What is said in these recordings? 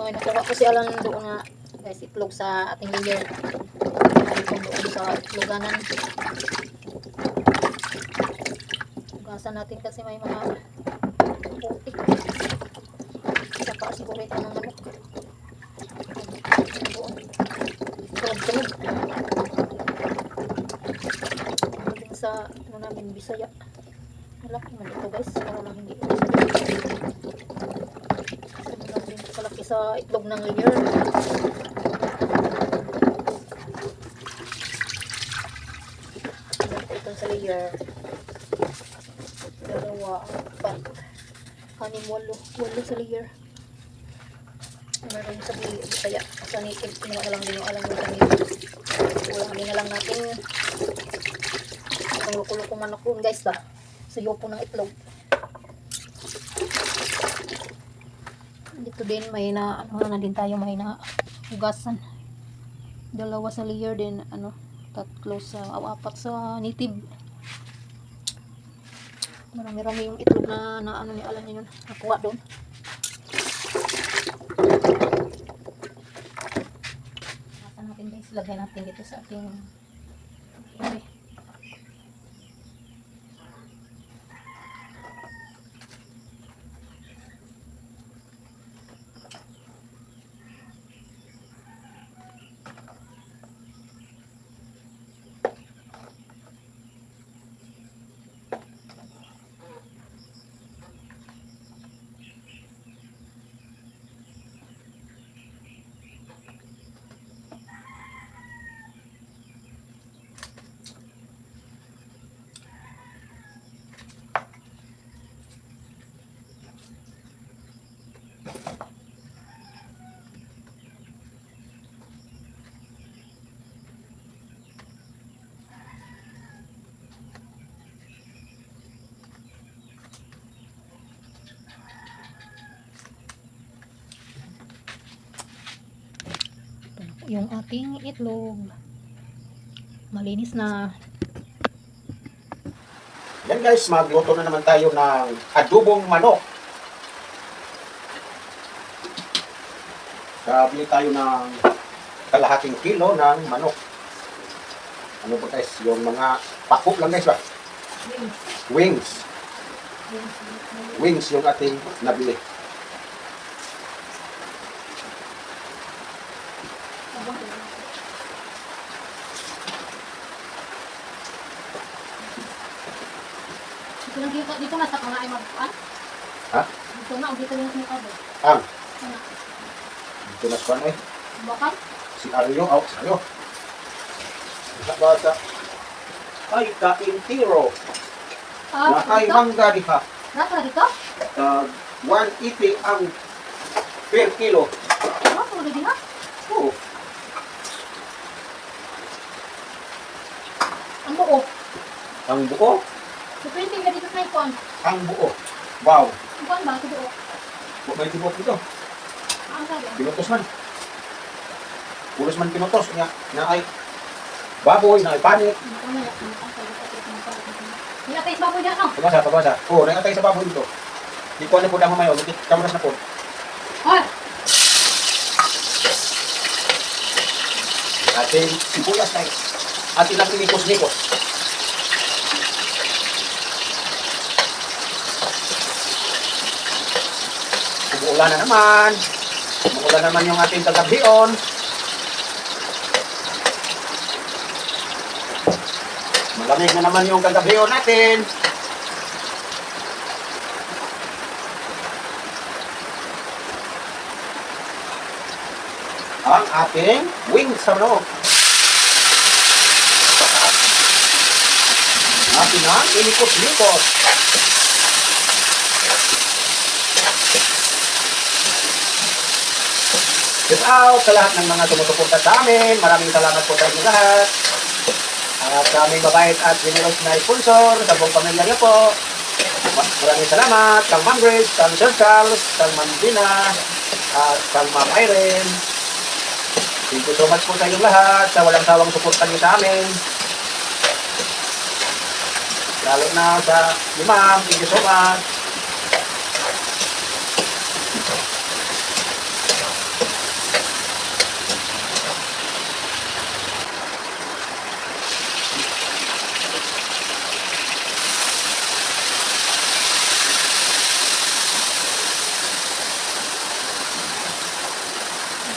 May nakuha ko si Alan doon nga guys, itlog sa ating layer. Itong doon sa itloganan. Hugasan natin kasi may mga putik. Saka siguro ito ng manok. Doon. Tulog-tulog. Doon sa ano namin, Bisaya. Malaki man ito guys. Para lang hindi ito. Kalaki sa itlog ng layer. Ito sa layer. Dalawa, apat. Hanim, walo sa layer. Meron sa kaya sa native, kinuha na lang din yung alam mo sa native. Ulangin na lang natin. Itong luko-luko manok yun guys ba. Suyo po ng itlog. Dito din may na ano na din tayo, may na hugasan. Dalawa sa layer din, ano, tatlo sa apat sa native. Marami-rami yung itlog na ano ni alam niyo yun, nakuha doon. Nasa natin guys, lagay natin dito sa ating okay. Yung ating itlog malinis na. Yan guys, magluto na naman tayo ng adobong manok. Bili tayo ng kalahating kilo ng manok. Ano ba guys, yung mga pako lang guys ba? Wings yung ating nabili. Dito na sa pangaay mag-an? Ha? Dito na, dito na sa mukado. Dito na sa eh. Bakal? Si Aryo, si Aryo. Bata. Ay, kaintiro. Nakay mangga diha. Nasa dito? 180 ang per kilo. Ano? Tulad din ha? Oo. Ang buo. Ang buo? So, printing na dito sa icon. Ang buo. Wow. Ang buwan ba? Ito buo. May tibok dito. Ang sabi. Pinutos man. Pulos man pinutos. Na ay baboy, na ay panik. Hinatay sa baboy dyan, no? Pabasa. Oo, nangatay sa baboy dito. Di ko ano po lang mamayo. Kamunas na po. Hoy! Ating sibuyas na ating lang inikos-nikos. Umuulan na naman. Umuulan naman yung ating kagabion. Malamig na naman yung kagabion natin. Ang ating wings sa manok. Atin ang inikos-nikos. Shout out sa lahat ng mga sumusuporta sa amin. Maraming salamat po sa inyo lahat. At sa aming mabait at generous na sponsor, sa buong pamilya niyo po. Maraming salamat. Kang Ma'am Grace, kang Sir Charles, kang Ma'am Dina, at kang Ma'am Irene. Thank you so much po sa inyong lahat sa walang sawang suporta niyo sa amin. Lalo na sa ni Ma'am, thank you so much.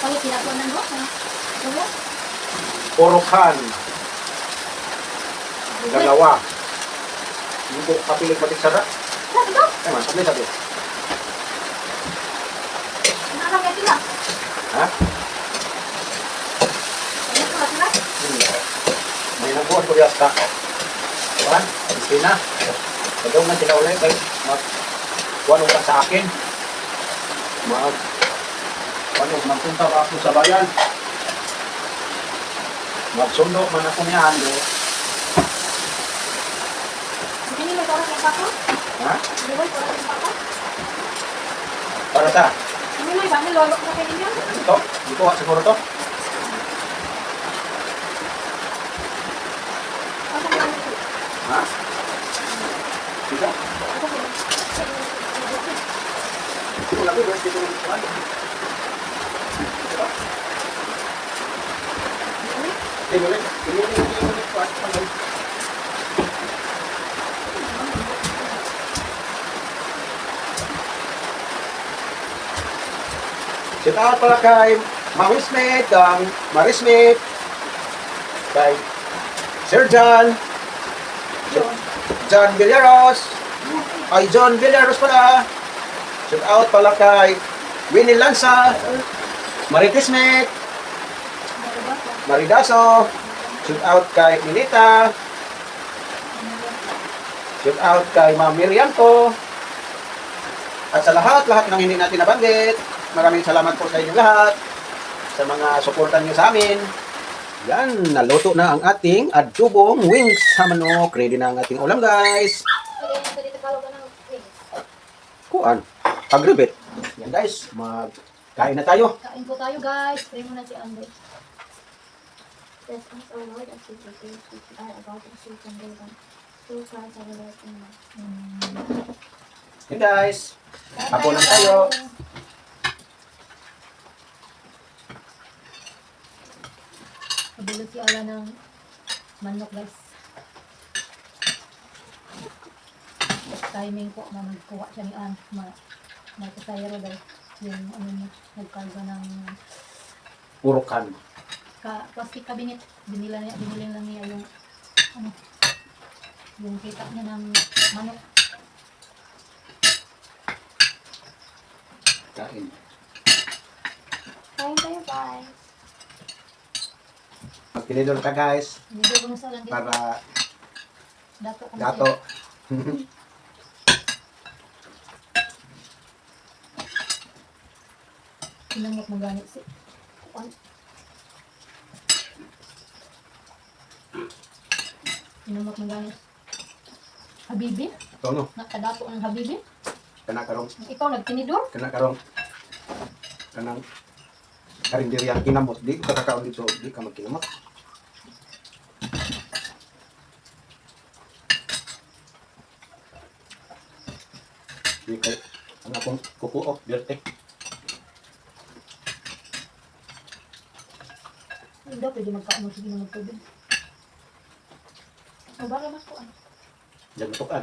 Palit sila po ng rock. Ano? Orokan. Dalawa. Hindi ko kapilig patik sarap. Ano ba? Eh, man, sabi. Ano kaya sila? Ha? Ano ba sila? May nabuhan ko yung stock. Kuhan, Christina. Pagdaw na sila ulit kay kuhan ka sa akin. Magpunta ka ako sa bayan. Magsundo man ako niyan. Hindi may parang yung pako? Ha? Hindi may parang yung pako? Para sa? Hindi may ba? Nilolok na kayo ninyo? Ito? Dito ka siguro to? Ako lang ito. Ha? Dito? Ako lang. Dito lagi, dito lagi. Shout out pala kay Mami Smith, Mari Smith, kay Sir John Villaros, ay John Villaros pala. Shout out pala kay Winnie Lanza, Marites Smith, Maridaso, shout out kay Ninita, shout out kay Ma'am Miriam ko, at sa lahat ng hindi natin nabanggit, maraming salamat po sa inyo lahat, sa mga suportan nyo sa amin. Yan, naluto na ang ating adobong wings sa manok. Ready na ang ating ulam, guys. Kuan, agribit. Yan guys, magkain na tayo. Kain po tayo guys. Pray mo na si Andre. Bless us, O Lord, as we prepare to eat our about and sweet and golden. Through Christ our Lord. Amen. Yan guys, ako lang tayo. Pabulot si Ala ng manok guys. Timing po na nagkuha siya ni Ann. Magkasayro guys. Yung ano mo, nagkarga ng Urukan. plastic cabinet. Binili lang niya yung ano, yung kita niya ng manok. Kain. Kain tayo, guys. Magtinidor ka guys, Hindi ko na sa lang para dato ko dato. Pinangot mo ganit si Kuan. Pinangot mo ganit. Habibi? Ito no, Nakadato ng Habibi? kanakarong, Ikaw nagtinidor? kanang karinderya kinamot. Di ka kakaon dito, di ka magkinamot. Di kay, ang akong kukuok, dirtek. Hindi daw pwede magkaano sige na magtubig. O baka mas kuan. Diyan matukan.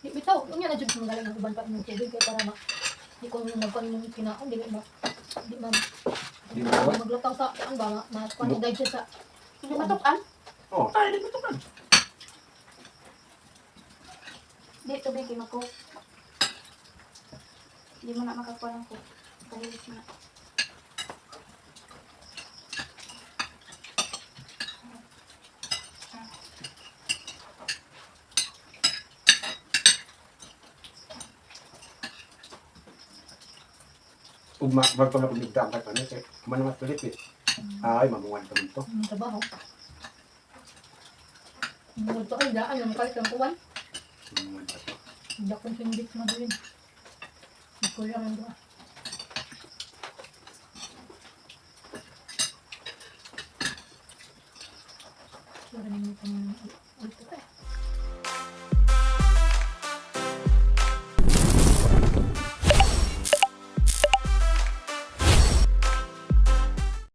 Di bitaw, unya na jud kung galing ang uban pa ng tubig kay para di ko magkuan yung kinaon di ma Di mo maglutaw sa kuan ba kuan digest sa hindi matukan. Oh, ay, di matukan. Di, tubig, kinako. Hindi mo na makakuha ng cook. Kahilis na. Ugma, wag pa na pumigdang kahit ano, kaya kumano nga tulit eh. Ay, mamungan ka dito. Trabaho. Ito ay daan yung kalit ng kuwan. Mamungan ka to. Hindi akong sindik na din. Kulang ang doa. Wala naman kami